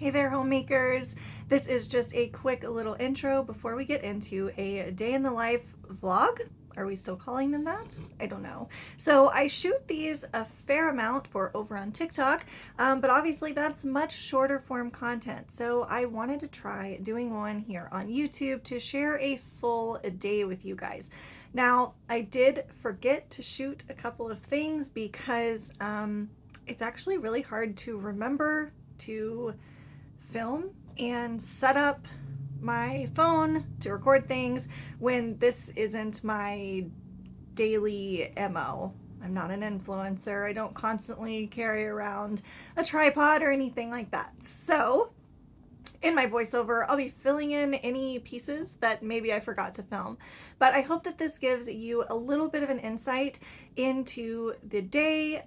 Hey there, homemakers. This is just a quick little intro before we get into a day in the life vlog. Are we still calling them that? I don't know. So I shoot these a fair amount for over on TikTok, but obviously that's much shorter form content. So I wanted to try doing one here on YouTube to share a full day with you guys. Now, I did forget to shoot a couple of things because it's actually really hard to remember to film and set up my phone to record things when this isn't my daily MO. I'm not an influencer. I don't constantly carry around a tripod or anything like that. So in my voiceover, I'll be filling in any pieces that maybe I forgot to film. But I hope that this gives you a little bit of an insight into the day,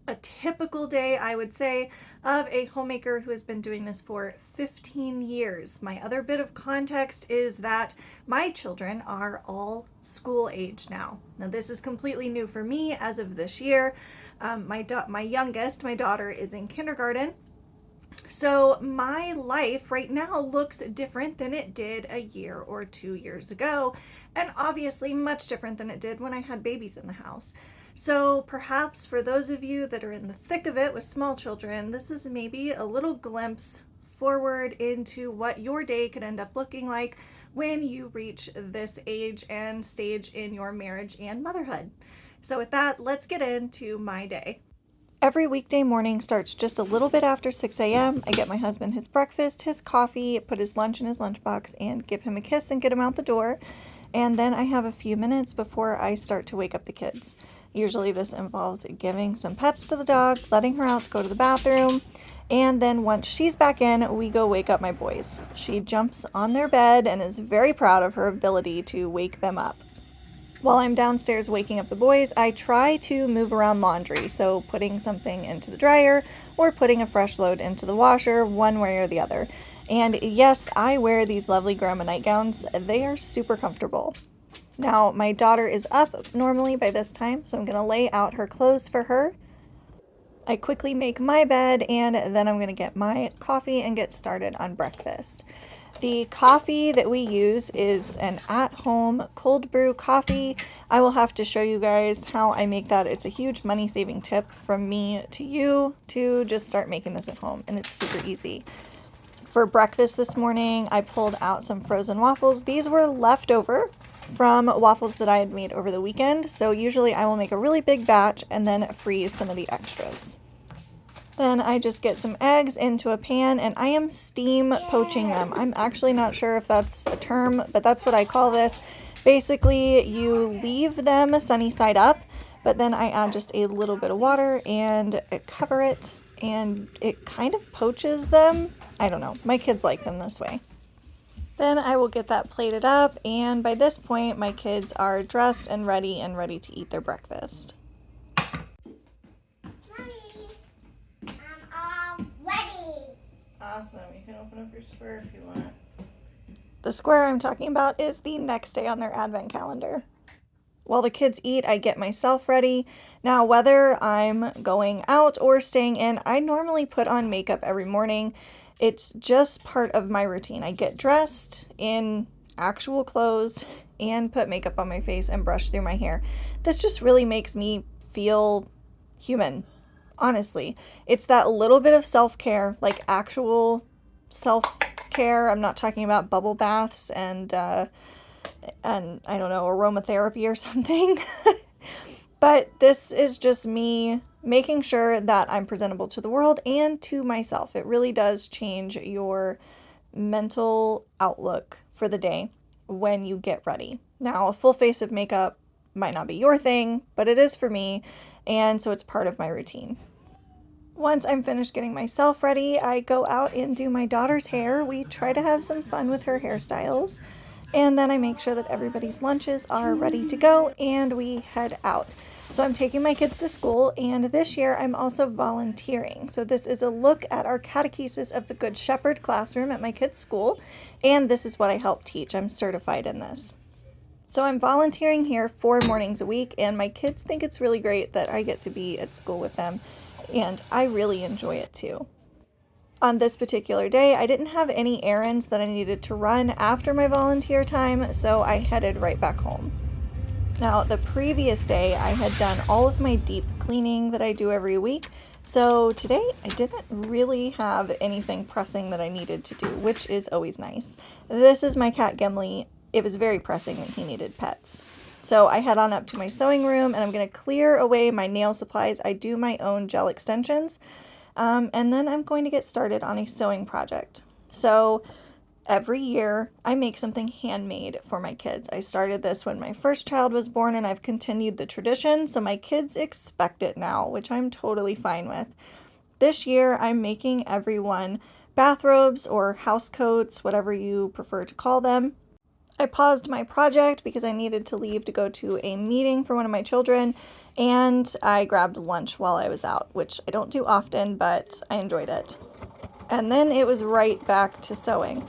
a typical day, I would say, of a homemaker who has been doing this for 15 years. My other bit of context is that my children are all school age now. Now, this is completely new for me as of this year. My youngest, my daughter, is in kindergarten. So my life right now looks different than it did a year or 2 years ago, and obviously much different than it did when I had babies in the house. So perhaps for those of you that are in the thick of it with small children, this is maybe a little glimpse forward into what your day could end up looking like when you reach this age and stage in your marriage and motherhood. So with that, let's get into my day. Every weekday morning starts just a little bit after 6 a.m. I get my husband his breakfast, his coffee, put his lunch in his lunchbox, and give him a kiss and get him out the door. And then I have a few minutes before I start to wake up the kids. Usually this involves giving some pets to the dog, letting her out to go to the bathroom, and then once she's back in, we go wake up my boys. She jumps on their bed and is very proud of her ability to wake them up. While I'm downstairs waking up the boys, I try to move around laundry, so putting something into the dryer or putting a fresh load into the washer, one way or the other. And yes, I wear these lovely grandma nightgowns. They are super comfortable. Now, my daughter is up normally by this time, so I'm going to lay out her clothes for her. I quickly make my bed, and then I'm going to get my coffee and get started on breakfast. The coffee that we use is an at-home cold brew coffee. I will have to show you guys how I make that. It's a huge money-saving tip from me to you to just start making this at home, and it's super easy. For breakfast this morning, I pulled out some frozen waffles. These were leftover from waffles that I had made over the weekend, so usually I will make a really big batch and then freeze some of the extras. Then I just get some eggs into a pan and I am steam poaching them. I'm actually not sure if that's a term, but that's what I call this. Basically, you leave them sunny side up, but then I add just a little bit of water and cover it, and it kind of poaches them. I don't know. My kids like them this way. Then I will get that plated up, and by this point, my kids are dressed and ready to eat their breakfast. Awesome. You can open up your square if you want. The square I'm talking about is the next day on their advent calendar. While the kids eat, I get myself ready. Now, whether I'm going out or staying in, I normally put on makeup every morning. It's just part of my routine. I get dressed in actual clothes and put makeup on my face and brush through my hair. This just really makes me feel human. Honestly, it's that little bit of self-care, like actual self-care. I'm not talking about bubble baths and I don't know, aromatherapy or something. But this is just me making sure that I'm presentable to the world and to myself. It really does change your mental outlook for the day when you get ready. Now, a full face of makeup might not be your thing, but it is for me, and so it's part of my routine. Once I'm finished getting myself ready, I go out and do my daughter's hair. We try to have some fun with her hairstyles, and then I make sure that everybody's lunches are ready to go, and we head out. So I'm taking my kids to school, and this year I'm also volunteering. So this is a look at our catechesis of the Good Shepherd classroom at my kids' school, and this is what I help teach. I'm certified in this. So I'm volunteering here 4 mornings a week, and my kids think it's really great that I get to be at school with them, and I really enjoy it too. On this particular day, I didn't have any errands that I needed to run after my volunteer time, so I headed right back home. Now, the previous day, I had done all of my deep cleaning that I do every week, so today I didn't really have anything pressing that I needed to do, which is always nice. This is my cat Gimli. It was very pressing that he needed pets. So I head on up to my sewing room and I'm going to clear away my nail supplies. I do my own gel extensions. And then I'm going to get started on a sewing project. So every year I make something handmade for my kids. I started this when my first child was born and I've continued the tradition, so my kids expect it now, which I'm totally fine with. This year I'm making everyone bathrobes or house coats, whatever you prefer to call them. I paused my project because I needed to leave to go to a meeting for one of my children, and I grabbed lunch while I was out, which I don't do often, but I enjoyed it. And then it was right back to sewing.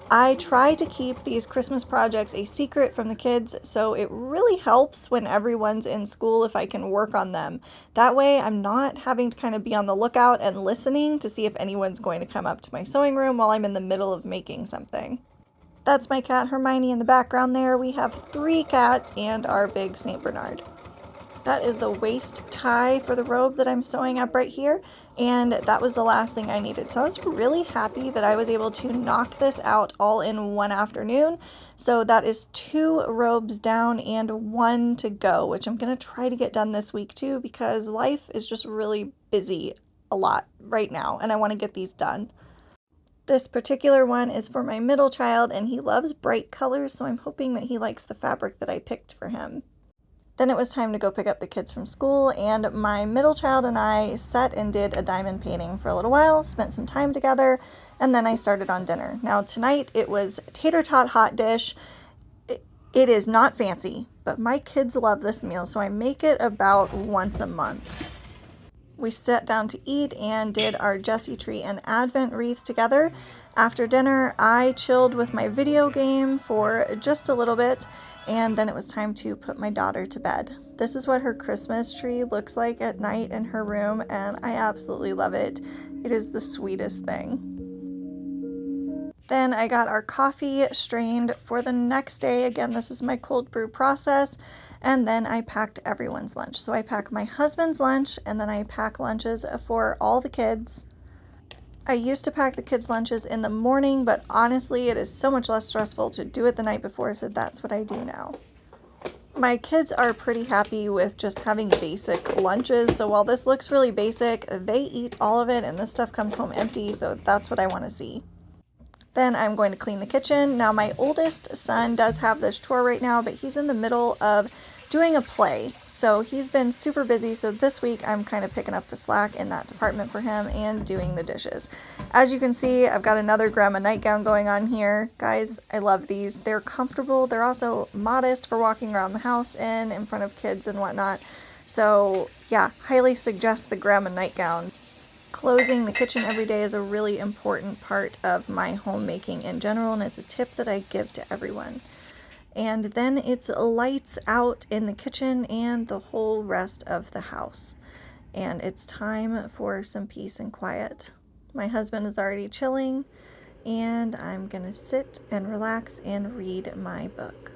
I try to keep these Christmas projects a secret from the kids, so it really helps when everyone's in school if I can work on them. That way, I'm not having to kind of be on the lookout and listening to see if anyone's going to come up to my sewing room while I'm in the middle of making something. That's my cat Hermione in the background there. We have 3 cats and our big St. Bernard. That is the waist tie for the robe that I'm sewing up right here, and that was the last thing I needed. So I was really happy that I was able to knock this out all in one afternoon. So that is 2 robes down and 1 to go, which I'm going to try to get done this week too, because life is just really busy a lot right now, and I want to get these done. This particular one is for my middle child, and he loves bright colors, so I'm hoping that he likes the fabric that I picked for him. Then it was time to go pick up the kids from school, and my middle child and I sat and did a diamond painting for a little while, spent some time together, and then I started on dinner. Now tonight it was tater tot hot dish. It is not fancy, but my kids love this meal, so I make it about once a month. We sat down to eat and did our Jessie tree and Advent wreath together. After dinner, I chilled with my video game for just a little bit, and then it was time to put my daughter to bed. This is what her Christmas tree looks like at night in her room, and I absolutely love it. It is the sweetest thing. Then I got our coffee strained for the next day. Again, this is my cold brew process. And then I packed everyone's lunch. So I pack my husband's lunch, and then I pack lunches for all the kids. I used to pack the kids' lunches in the morning, but honestly, it is so much less stressful to do it the night before, so that's what I do now. My kids are pretty happy with just having basic lunches, so while this looks really basic, they eat all of it, and this stuff comes home empty, so that's what I want to see. Then I'm going to clean the kitchen. Now my oldest son does have this chore right now, but he's in the middle of doing a play. So he's been super busy. So this week I'm kind of picking up the slack in that department for him and doing the dishes. As you can see, I've got another grandma nightgown going on here. Guys, I love these. They're comfortable. They're also modest for walking around the house in front of kids and whatnot. So yeah, highly suggest the grandma nightgown. Closing the kitchen every day is a really important part of my homemaking in general, and it's a tip that I give to everyone. And then it's lights out in the kitchen and the whole rest of the house. And it's time for some peace and quiet. My husband is already chilling, and I'm gonna sit and relax and read my book.